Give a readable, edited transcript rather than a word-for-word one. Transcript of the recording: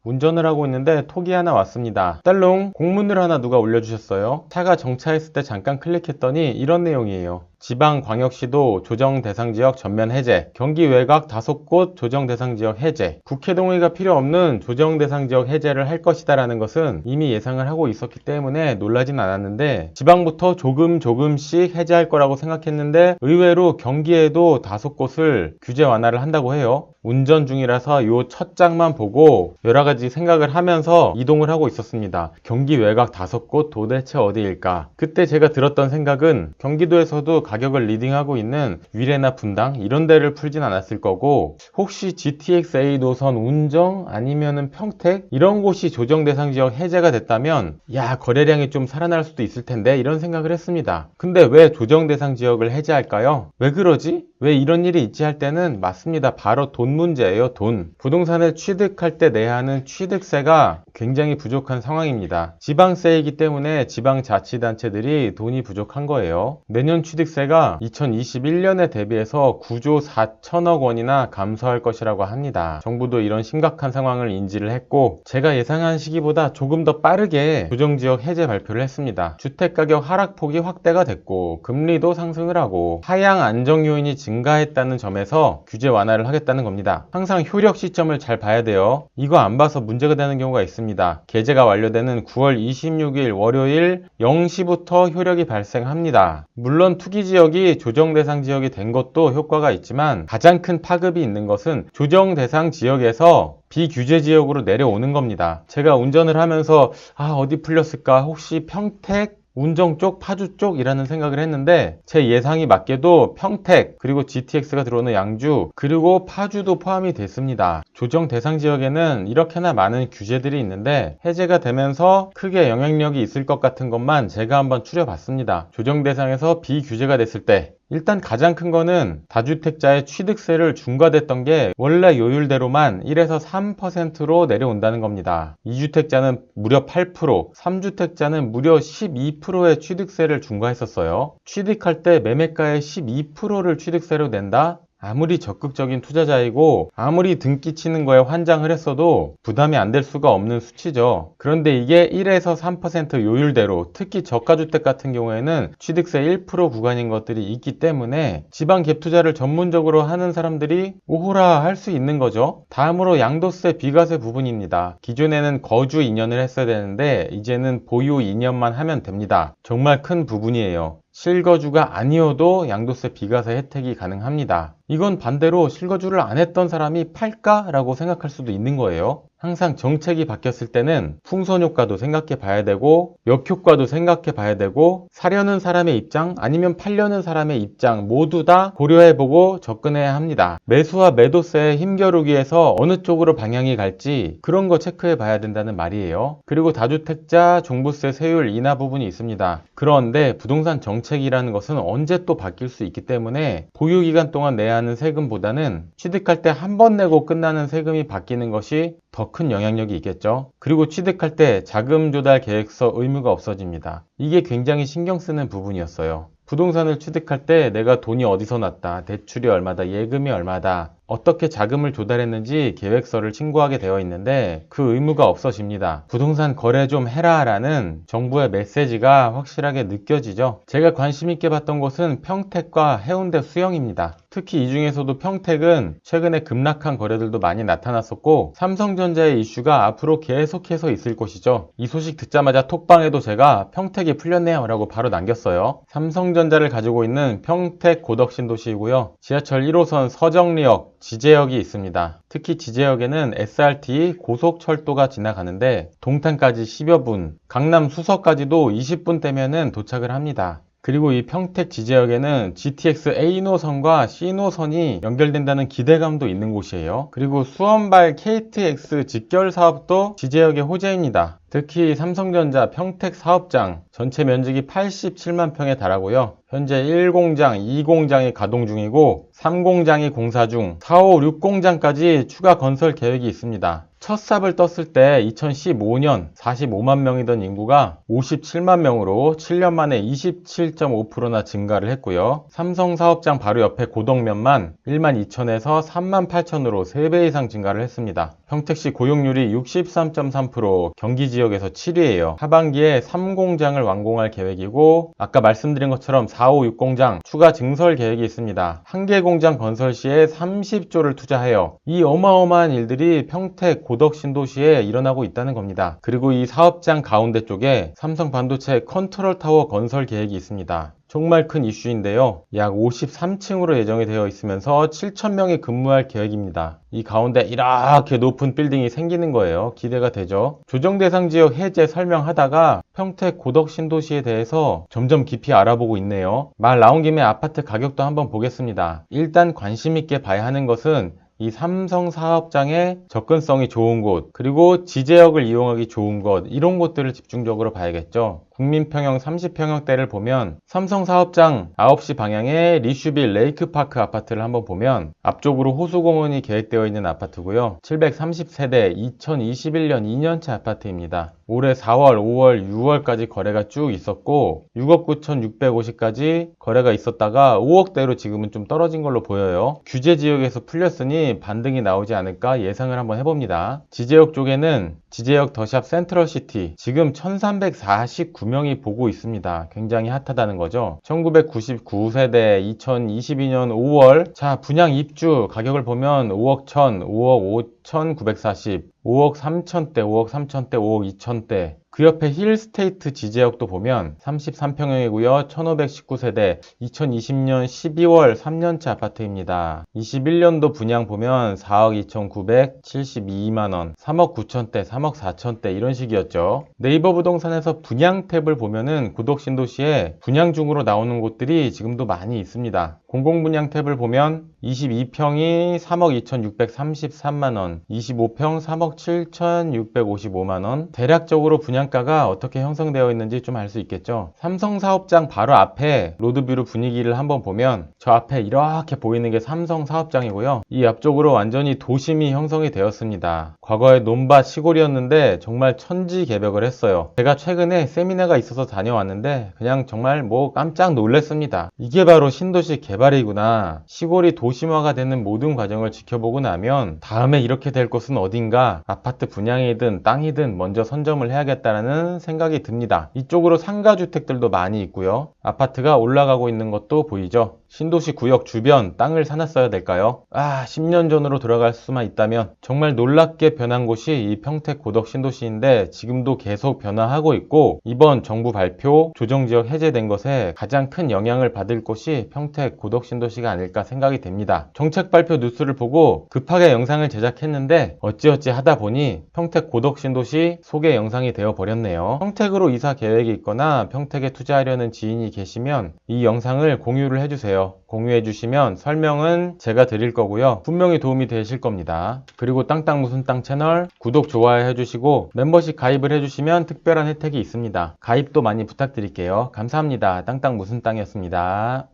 운전을 하고 있는데 톡이 하나 왔습니다. 딸롱, 공문을 하나 누가 올려주셨어요. 차가 정차했을 때 잠깐 클릭했더니 이런 내용이에요. 지방광역시도 조정대상지역 전면 해제, 경기 외곽 5곳 조정대상지역 해제, 국회 동의가 필요 없는 조정대상지역 해제를 할 것이다 라는 것은 이미 예상을 하고 있었기 때문에 놀라진 않았는데, 지방부터 조금씩 해제할 거라고 생각했는데 의외로 경기에도 5곳을 규제 완화를 한다고 해요. 운전 중이라서 요 첫 장만 보고 여러가지 생각을 하면서 이동을 하고 있었습니다. 경기 외곽 5곳 도대체 어디일까? 그때 제가 들었던 생각은 경기도에서도 가격을 리딩하고 있는 위례나 분당 이런 데를 풀진 않았을 거고, 혹시 GTX-A 노선 운정 아니면은 평택 이런 곳이 조정대상 지역 해제가 됐다면 야, 거래량이 좀 살아날 수도 있을 텐데 이런 생각을 했습니다. 근데 왜 조정대상 지역을 해제할까요? 왜 그러지? 왜 이런 일이 있지 할 때는 맞습니다. 바로 돈 문제예요. 돈. 부동산을 취득할 때 내야 하는 취득세가 굉장히 부족한 상황입니다. 지방세이기 때문에 지방자치단체들이 돈이 부족한 거예요. 내년 취득세가 2021년에 대비해서 9조 4천억 원이나 감소할 것이라고 합니다. 정부도 이런 심각한 상황을 인지를 했고, 제가 예상한 시기보다 조금 더 빠르게 조정지역 해제 발표를 했습니다. 주택가격 하락폭이 확대가 됐고 금리도 상승을 하고 하향 안정 요인이 증가했다는 점에서 규제 완화를 하겠다는 겁니다. 항상 효력 시점을 잘 봐야 돼요. 이거 안 봐서 문제가 되는 경우가 있습니다. 개제가 완료되는 9월 26일 월요일 0시부터 효력이 발생합니다. 물론 투기지역이 조정대상 지역이 된 것도 효과가 있지만 가장 큰 파급이 있는 것은 조정대상 지역에서 비규제 지역으로 내려오는 겁니다. 제가 운전을 하면서 어디 풀렸을까? 혹시 평택? 운정 쪽, 파주 쪽이라는 생각을 했는데 제 예상이 맞게도 평택, 그리고 GTX가 들어오는 양주, 그리고 파주도 포함이 됐습니다. 조정 대상 지역에는 이렇게나 많은 규제들이 있는데 해제가 되면서 크게 영향력이 있을 것 같은 것만 제가 한번 추려봤습니다. 조정 대상에서 비규제가 됐을 때 일단 가장 큰 거는 다주택자의 취득세를 중과됐던 게 원래 요율대로만 1에서 3%로 내려온다는 겁니다. 2주택자는 무려 8%, 3주택자는 무려 12%의 취득세를 중과했었어요. 취득할 때 매매가의 12%를 취득세로 낸다? 아무리 적극적인 투자자이고 아무리 등기 치는 거에 환장을 했어도 부담이 안 될 수가 없는 수치죠. 그런데 이게 1에서 3% 요율대로, 특히 저가주택 같은 경우에는 취득세 1% 구간인 것들이 있기 때문에 지방 갭 투자를 전문적으로 하는 사람들이 오호라 할 수 있는 거죠. 다음으로 양도세 비과세 부분입니다. 기존에는 거주 2년을 했어야 되는데 이제는 보유 2년만 하면 됩니다. 정말 큰 부분이에요. 실거주가 아니어도 양도세 비과세 혜택이 가능합니다. 이건 반대로 실거주를 안 했던 사람이 팔까? 라고 생각할 수도 있는 거예요. 항상 정책이 바뀌었을 때는 풍선 효과도 생각해 봐야 되고 역효과도 생각해 봐야 되고 사려는 사람의 입장 아니면 팔려는 사람의 입장 모두 다 고려해 보고 접근해야 합니다. 매수와 매도세의 힘겨루기에서 어느 쪽으로 방향이 갈지 그런 거 체크해 봐야 된다는 말이에요. 그리고 다주택자 종부세 세율 인하 부분이 있습니다. 그런데 부동산 정책이라는 것은 언제 또 바뀔 수 있기 때문에 보유기간 동안 내야 하는 세금보다는 취득할 때 한 번 내고 끝나는 세금이 바뀌는 것이 더 큰 영향력이 있겠죠. 그리고 취득할 때 자금 조달 계획서 의무가 없어집니다. 이게 굉장히 신경 쓰는 부분이었어요. 부동산을 취득할 때 내가 돈이 어디서 났다, 대출이 얼마다, 예금이 얼마다, 어떻게 자금을 조달했는지 계획서를 신고하게 되어 있는데 그 의무가 없어집니다. 부동산 거래 좀 해라 라는 정부의 메시지가 확실하게 느껴지죠. 제가 관심 있게 봤던 곳은 평택과 해운대 수영입니다. 특히 이 중에서도 평택은 최근에 급락한 거래들도 많이 나타났었고 삼성전자의 이슈가 앞으로 계속해서 있을 것이죠. 이 소식 듣자마자 톡방에도 제가 평택이 풀렸네요 라고 바로 남겼어요. 삼성전자를 가지고 있는 평택 고덕신도시이고요. 지하철 1호선 서정리역, 지제역이 있습니다. 특히 지제역에는 SRT 고속철도가 지나가는데 동탄까지 10여 분, 강남 수서까지도 20분 되면은 도착을 합니다. 그리고 이 평택 지제역에는 GTX A 노선과 C 노선이 연결된다는 기대감도 있는 곳이에요. 그리고 수원발 KTX 직결 사업도 지제역의 호재입니다. 특히 삼성전자 평택 사업장 전체 면적이 87만 평에 달하고요. 현재 1공장, 2공장이 가동 중이고 3공장이 공사 중, 4, 5, 6공장까지 추가 건설 계획이 있습니다. 첫 삽을 떴을 때 2015년 45만 명이던 인구가 57만 명으로 7년 만에 27.5%나 증가를 했고요. 삼성 사업장 바로 옆에 고덕면만 1만 2천에서 3만 8천으로 3배 이상 증가를 했습니다. 평택시 고용률이 63.3%, 경기 지역에서 7위예요. 하반기에 3공장을 완공할 계획이고 아까 말씀드린 것처럼 4, 5, 6공장 추가 증설 계획이 있습니다. 한 개 공장 건설 시에 30조를 투자해요. 이 어마어마한 일들이 평택 고덕 신도시에 일어나고 있다는 겁니다. 그리고 이 사업장 가운데 쪽에 삼성 반도체 컨트롤 타워 건설 계획이 있습니다. 정말 큰 이슈인데요. 약 53층으로 예정이 되어 있으면서 7,000명이 근무할 계획입니다. 이 가운데 이렇게 높은 빌딩이 생기는 거예요. 기대가 되죠. 조정 대상 지역 해제 설명하다가 평택 고덕 신도시에 대해서 점점 깊이 알아보고 있네요. 말 나온 김에 아파트 가격도 한번 보겠습니다. 일단 관심 있게 봐야 하는 것은 이 삼성 사업장의 접근성이 좋은 곳, 그리고 지제역을 이용하기 좋은 곳, 이런 곳들을 집중적으로 봐야겠죠. 국민평형 30평형대를 보면 삼성 사업장 9시 방향에 리슈빌 레이크파크 아파트를 한번 보면 앞쪽으로 호수공원이 계획되어 있는 아파트고요. 730세대 2021년 2년차 아파트입니다. 올해 4월, 5월, 6월까지 거래가 쭉 있었고 6억 9,650까지 거래가 있었다가 5억대로 지금은 좀 떨어진 걸로 보여요. 규제 지역에서 풀렸으니 반등이 나오지 않을까 예상을 한번 해봅니다. 지제역 쪽에는 지제역 더샵 센트럴시티 지금 1349명이 보고 있습니다. 굉장히 핫하다는 거죠. 1999세대 2022년 5월 자 분양 입주 가격을 보면 5억 1000, 5억 5940, 5억 3천대, 5억 3천대, 5억 2천대. 그 옆에 힐스테이트 지제역도 보면 33평형이고요. 1519세대 2020년 12월 3년차 아파트입니다. 21년도 분양 보면 4억 2,972만원, 3억 9천대, 3억 4천대 이런 식이었죠. 네이버 부동산에서 분양 탭을 보면은 구독 신도시에 분양 중으로 나오는 곳들이 지금도 많이 있습니다. 공공분양 탭을 보면 22평이 3억 2,633만원, 25평 3억 7,655만원. 대략적으로 분양가가 어떻게 형성되어 있는지 좀 알 수 있겠죠. 삼성 사업장 바로 앞에 로드뷰로 분위기를 한번 보면 저 앞에 이렇게 보이는 게 삼성 사업장이고요. 이 앞쪽으로 완전히 도심이 형성이 되었습니다. 과거에 논밭 시골이었는데 정말 천지개벽을 했어요. 제가 최근에 세미나가 있어서 다녀왔는데 그냥 정말 뭐 깜짝 놀랐습니다. 이게 바로 신도시 개발이구나. 시골이 도심화가 되는 모든 과정을 지켜보고 나면 다음에 이렇게 될 곳은 어딘가, 아파트 분양이든 땅이든 먼저 선점을 해야겠다는 생각이 듭니다. 이쪽으로 상가주택들도 많이 있고요. 아파트가 올라가고 있는 것도 보이죠. 신도시 구역 주변 땅을 사놨어야 될까요? 10년 전으로 돌아갈 수만 있다면. 정말 놀랍게 변한 곳이 이 평택 고덕 신도시인데 지금도 계속 변화하고 있고 이번 정부 발표 조정지역 해제된 것에 가장 큰 영향을 받을 곳이 평택 고덕 신도시가 아닐까 생각이 됩니다. 정책 발표 뉴스를 보고 급하게 영상을 제작했는데 어찌어찌 하다 보니 평택 고덕 신도시 소개 영상이 되어 버렸네요. 평택으로 이사 계획이 있거나 평택에 투자하려는 지인이 계시면 이 영상을 공유를 해주세요. 공유해 주시면 설명은 제가 드릴 거고요. 분명히 도움이 되실 겁니다. 그리고 땅땅 무슨 땅 채널 구독, 좋아요 해주시고 멤버십 가입을 해주시면 특별한 혜택이 있습니다. 가입도 많이 부탁드릴게요. 감사합니다. 땅땅 무슨 땅이었습니다.